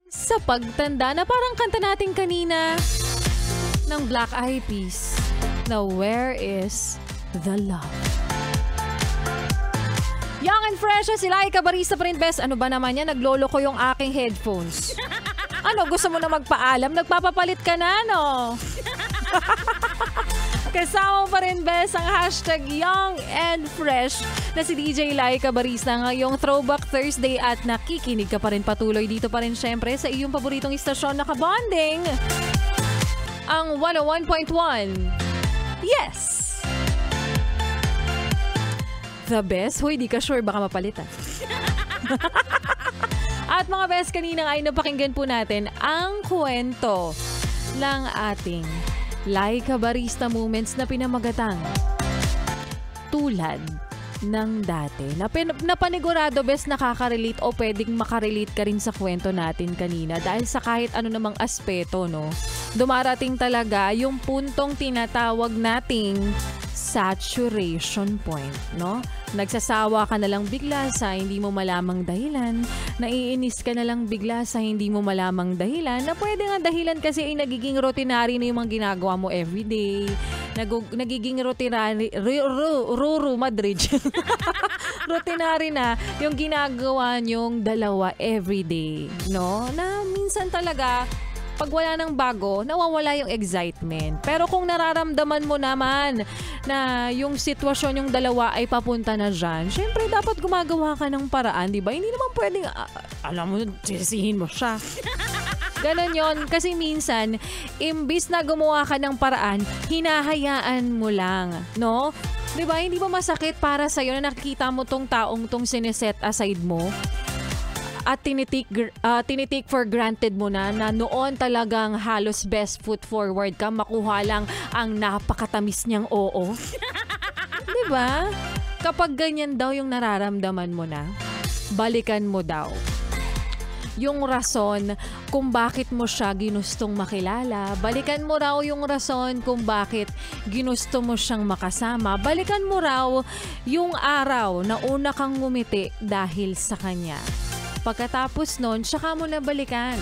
sa pagtanda na parang kanta natin kanina ng Black Eyed Peas na Where is the Love? Young and fresh si Laika Barista pa rin, best. Ano ba naman yan? Naglolo ko yung aking headphones. Ano, gusto mo na magpaalam? Nagpapapalit ka na, no? Kasama pa rin, best, ang hashtag Young and Fresh na si DJ Laika Barista ngayong Throwback Thursday at nakikinig ka pa rin patuloy dito pa rin syempre sa iyong paboritong istasyon na kabonding, ang 101.1. Yes! The best? Hoy, di ka sure, baka mapalitan. At mga best, kanina ay napakinggan po natin ang kwento ng ating Laika Barista moments na pinamagatang tulad ng dati. Na panigurado, best, nakaka-relate o pwedeng makarelate ka rin sa kwento natin kanina dahil sa kahit ano namang aspeto, no? Dumarating talaga yung puntong tinatawag nating saturation point, no? Nagsasawa ka na lang bigla sa hindi mo malamang dahilan, naiinis ka na lang bigla sa hindi mo malamang dahilan, na pwede nga dahilan kasi ay nagiging routinary na yung mga ginagawa mo everyday, nagiging routinary, Madrid. Routinary na yung ginagawa nyong dalawa everyday, no? Na minsan talaga, pag wala ng bago, nawawala yung excitement. Pero kung nararamdaman mo naman na yung sitwasyon yung dalawa ay papunta na dyan, syempre dapat gumagawa ka ng paraan, di ba? Hindi naman pwedeng, alam mo, sisihin mo siya. Ganon yon. Kasi minsan, imbis na gumawa ka ng paraan, hinahayaan mo lang, no? Di ba? Hindi ba masakit para sa'yo na nakikita mo tong taong tong sineset aside mo? At tinitake for granted mo na noon talagang halos best foot forward ka, makuha lang ang napakatamis niyang oo. Diba? Kapag ganyan daw yung nararamdaman mo na, balikan mo daw yung rason kung bakit mo siya ginustong makilala. Balikan mo raw yung rason kung bakit ginusto mo siyang makasama. Balikan mo raw yung araw na una kang ngumiti dahil sa kanya. Pagkatapos nun, saka mo na balikan.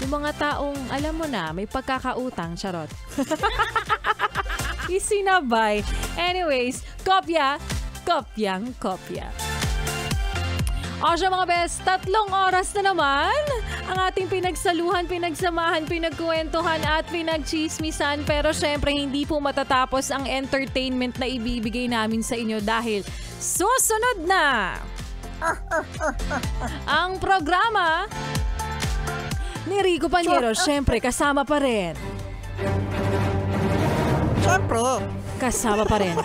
Yung mga taong, alam mo na, may pagkakautang, charot. Isinabay. Anyways, kopya, kopyang kopya. O siya mga best, 3 oras na naman ang ating pinagsaluhan, pinagsamahan, pinagkwentuhan at pinagchismisan. Pero syempre, hindi po matatapos ang entertainment na ibibigay namin sa inyo dahil susunod na ang programa ni Rico Paniero. Siyempre, kasama pa rin. Siyempre. Kasama pa rin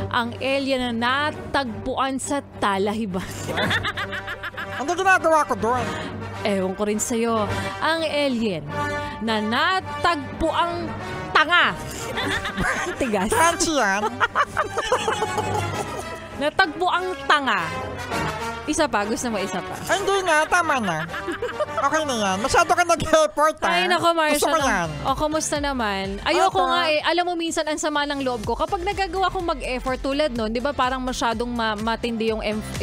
ang alien na natagpuan sa Talahiban. Ano ginagawa ko doon? Ewan ko rin sa'yo. Ang alien na natagpuang tanga. Tigas. Crunchy yan. Natagpo ang tanga. Isa pa? Gusto mo isa pa? Ay, hindi nga. Tama na. Okay na yan. Masyado ka nag-report, ha? Ay, nako, Marsha. Gusto ko yan. O, kumusta naman? Ayoko nga eh. Alam mo, minsan, ang sama ng loob ko. Kapag nagagawa kong mag-effort tulad nun, di ba parang masyadong matindi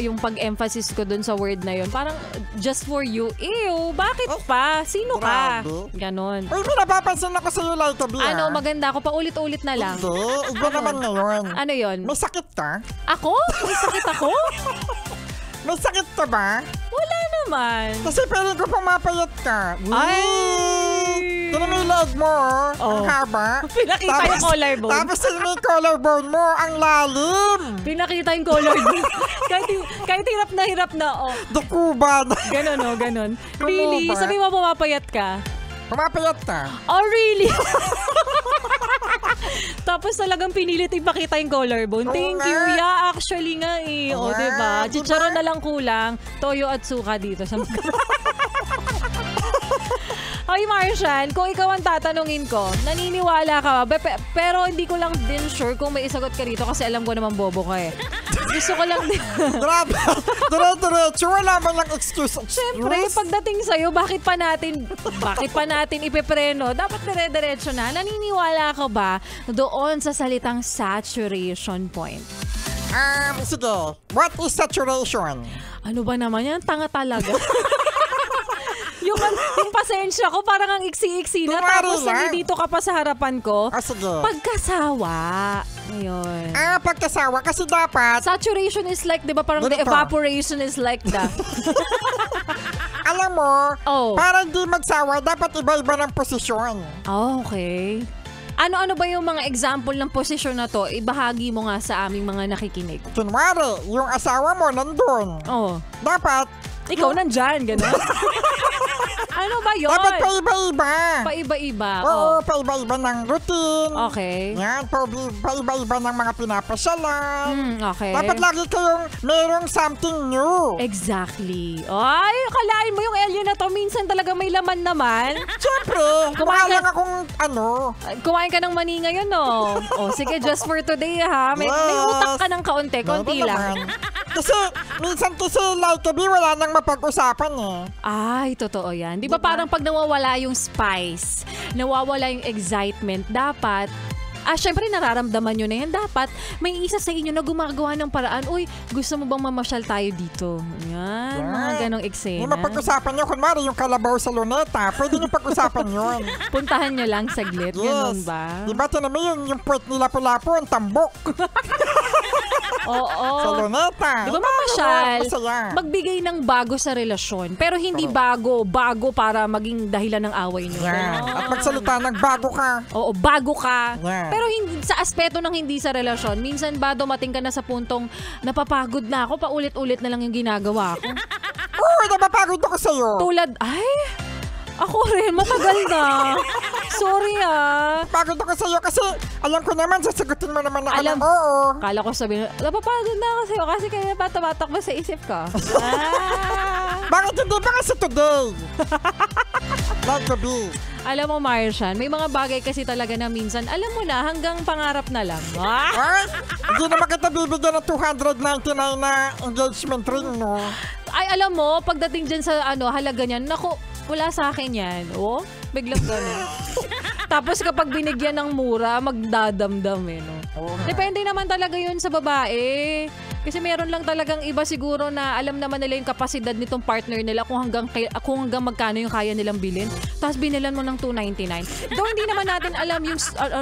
yung pag-emphasis ko dun sa word na yun. Parang, just for you. Ew, bakit pa? Sino ka? Ganon. Uy, may napapansin ako sa'yo, Laika B. Ano, maganda ako. Paulit-ulit na lang. Hindi. Iba naman ngayon. Ano yun? May sakit ka? Ako? May sakit ako? May sakit ka ba? Wala naman. Kasi piling ko pumapayat ka. Ay! Tignan mo yung leg mo, ang haba. Pinakita yung collarbone. Tapos tignan mo yung collarbone mo, ang lalim. Pinakita yung collarbone. kahit hirap na, oh. Dukuban. Ganon, oh, ganon. Really? Sabi mo pumapayat ka? Pumapayat ka? Oh, really? Tapos talagang pinilit ipakita yung collarbone. Thank you. Yeah, actually nga eh. O, diba? Chicharon na lang kulang. Toyo at suka dito sa Hoy, Martian, kung ikaw ang tatanungin ko, naniniwala ka ba? Pero hindi ko lang din sure kung may isagot ka rito kasi alam ko naman bobo ka eh. Gusto ko lang din. Grabe. Diretso. Wala man lang excuse. Siyempre, pagdating sa'yo, bakit pa natin ipepreno? Dapat dire-diretso na. Naniniwala ka ba doon sa salitang saturation point? Sige. What is saturation? Ano ba naman yan? Tanga talaga. yung pasensya ko, parang ang iksi-iksi na. Kunwari Tapos lang. nandito ka pa sa harapan ko. Sige. Pagkasawa. Ayun. Pagkasawa. Kasi dapat, Saturation is like, di ba, parang the Ganito. evaporation is like the... alam mo, Oh. para hindi magsawa, dapat iba-iba ng posisyon. Okay. Ano-ano ba yung mga example ng posisyon na to? Ibahagi mo nga sa aming mga nakikinig. Kunwari, yung asawa mo nandun. Oh. Dapat, Ikaw nandyan, gano'n? Ano ba yun? dapat paiba-iba. Paiba-iba. Oo, paiba-iba ng routine. Okay. Yan, paiba-iba ng mga pinapasyalan. Okay. Dapat lagi kayong merong something new. Exactly. Ay, akalain mo yung alien na to, minsan talaga may laman naman. Siyempre, Kumain mukha ka- lang akong Kumain ka ng mani ngayon, no? O, sige, just for today, ha? May Yes. utak ka ng kaunti, konti Meron lang. naman. Kasi, minsan kasi like Kabi, wala nang mapag-usapan eh. Ay, totoo yan. Di ba parang pag nawawala yung spice, nawawala yung excitement, dapat, syempre nararamdaman nyo na yan. Dapat may isa sa inyo na gumagawa ng paraan, uy, gusto mo bang mamasyal tayo dito? Yan, mga ganong eksena. Yung mapag-usapan nyo, kunwari yung kalabaw sa luneta, pwede nyo pag-usapan yun. Puntahan nyo lang saglit, ganun ba? Diba, tinan mo yung puwet ni Lapu-Lapu, ang tambok. Oo. Sa luneta. Di ba mamasyal? Masaya. Magbigay ng bago sa relasyon. Pero hindi bago para maging dahilan ng away nyo. Yan. Ganon. At magsalita ng bago ka. Oo, bago ka. Yeah. Pero hindi sa aspeto ng hindi sa relasyon. Minsan ba dumating ka na sa puntong napapagod na ako, paulit-ulit na lang yung ginagawa ko. Oo, napapagod ako sa'yo. Tulad, ako rin, matagal na. Sorry Pagod ako sa'yo kasi alam ko naman, sasagutin mo naman ako ng Alam- oo. Kala ko sabihin, napapagod na ako sa'yo kasi kaya pa tumatakbo sa isip ko. Bakit hindi ba kasi today? Like Kabi. Alam mo, Martian, may mga bagay kasi talaga na minsan, alam mo na, hanggang pangarap na lang. Ay, hindi naman kita bibigyan ng 299 na engagement ring, no? Ay, alam mo, pagdating dyan sa halaga niyan, naku, wala sa akin yan. Oh, biglang gano'n. Tapos kapag binigyan ng mura, magdadamdam no? Depende naman talaga yun sa babae. Kasi meron lang talagang iba siguro na alam naman nila yung kapasidad nitong partner nila kung hanggang magkano yung kaya nilang bilhin. Tapos binilan mo ng 299. Though hindi naman natin alam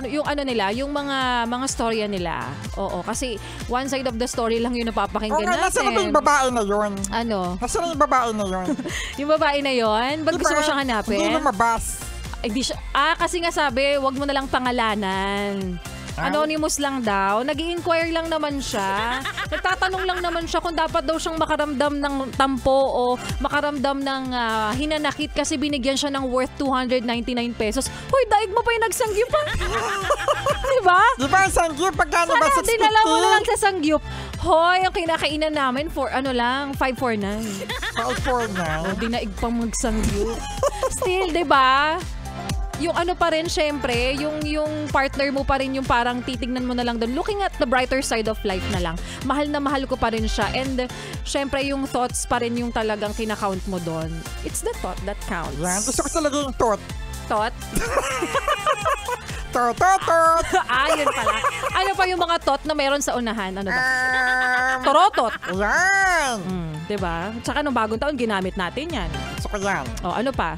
yung ano nila, yung mga storya nila. Oo, kasi one side of the story lang yung napapakinggan natin. Nasaan na ba yung babae na yun? Ano? Nasaan na yung babae na yun? Yung babae na yon, ba't gusto mo siyang hanapin? Hindi lumabas. Hindi siya, kasi nga sabi, wag mo na lang pangalanan. Anonymous lang daw. Nag-i-inquire lang naman siya. Nagtatanong lang naman siya kung dapat daw siyang makaramdam ng tampo o makaramdam ng hinanakit kasi binigyan siya ng worth 299 pesos. Hoy, daig mo pa yung nagsangyup pa. Diba? Di ba ang sangyup? Pagkano ba? Sana 650? dinala mo na lang sa sangyup. Hoy, ang kinakainan namin for 549. 549. Dinaig pang magsangyup. Still, diba? Yung pa rin, syempre, yung partner mo pa rin yung parang titignan mo na lang doon. Looking at the brighter side of life na lang. Mahal na mahal ko pa rin siya. And syempre, yung thoughts pa rin yung talagang kinakount mo doon. It's the thought that counts. Yan. Gusto ko talaga yung tot. Thought? Tot. Yun pala. Ano pa yung mga thought na meron sa unahan? Ano ba? Torotot. Yan. Diba? Tsaka nung bagong taon, ginamit natin yan. Gusto ko yan. Ano pa?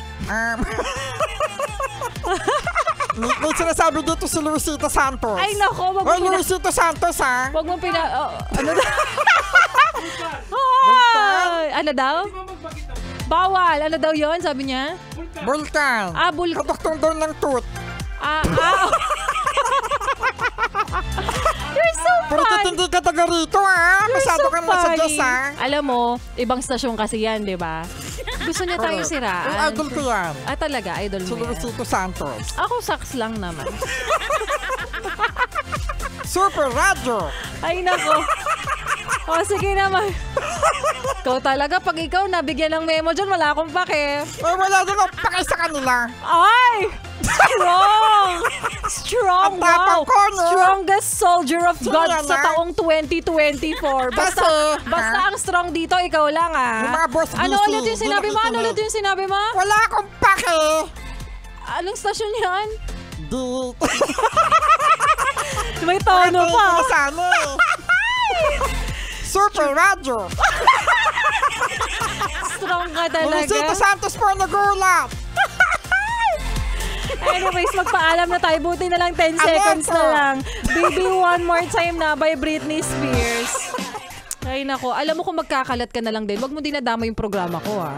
May sinasabi dito si Luisito Santos. Ay, nako. Wag Hoy, mo Luisito Santos, ha? Wag mo ano daw? Ano daw? Bawal. Ano daw yon? Sabi niya? Vulcan. Vulcan. Kaduktong daw ng tooth. You're so Pero fun. hindi ka taga rito, ha? Masyado kang masadyos, ha? Alam mo, ibang stasyon kasi yan, di ba? Gusto niya tayong siraan. Yung idol ko yan. Talaga, idol Si mo yan. Luisito Santos. Ako, saks lang naman. Super Radio. Ay, nako. Sige naman. Ikaw talaga, pag ikaw nabigyan ng memo dyan, wala akong pake. Wala din ako pakay sa kanila. Ay! Strong! Strong, Ang tapang wow! ko, no? Strongest soldier of God Yan, sa taong 2024. Basta ang strong dito, ikaw lang, Yung mga boss Ano busy, ulit yung sinabi mo? Ano ulit yung sinabi mo? Wala akong pake. Anong stasyon yan? Di. May tono pa. Sana eh. Super Radio. Strong ka talaga. Luisito Santos po nagulat. Anyways, magpaalam na tayo. Buti na lang 10 seconds na lang. Baby, one more time na by Britney Spears. Ay nako, alam mo kung magkakalat ka na lang din, wag mo dinadama yung programa ko ha.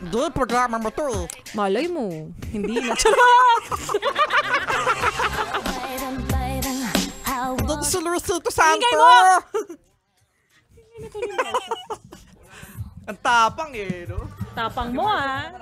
Hindi, programa mo to eh. Malay mo, hindi na. Hindi si Luisito Santos. Ingay mo! Ang tapang eh, no? Tapang mo ha.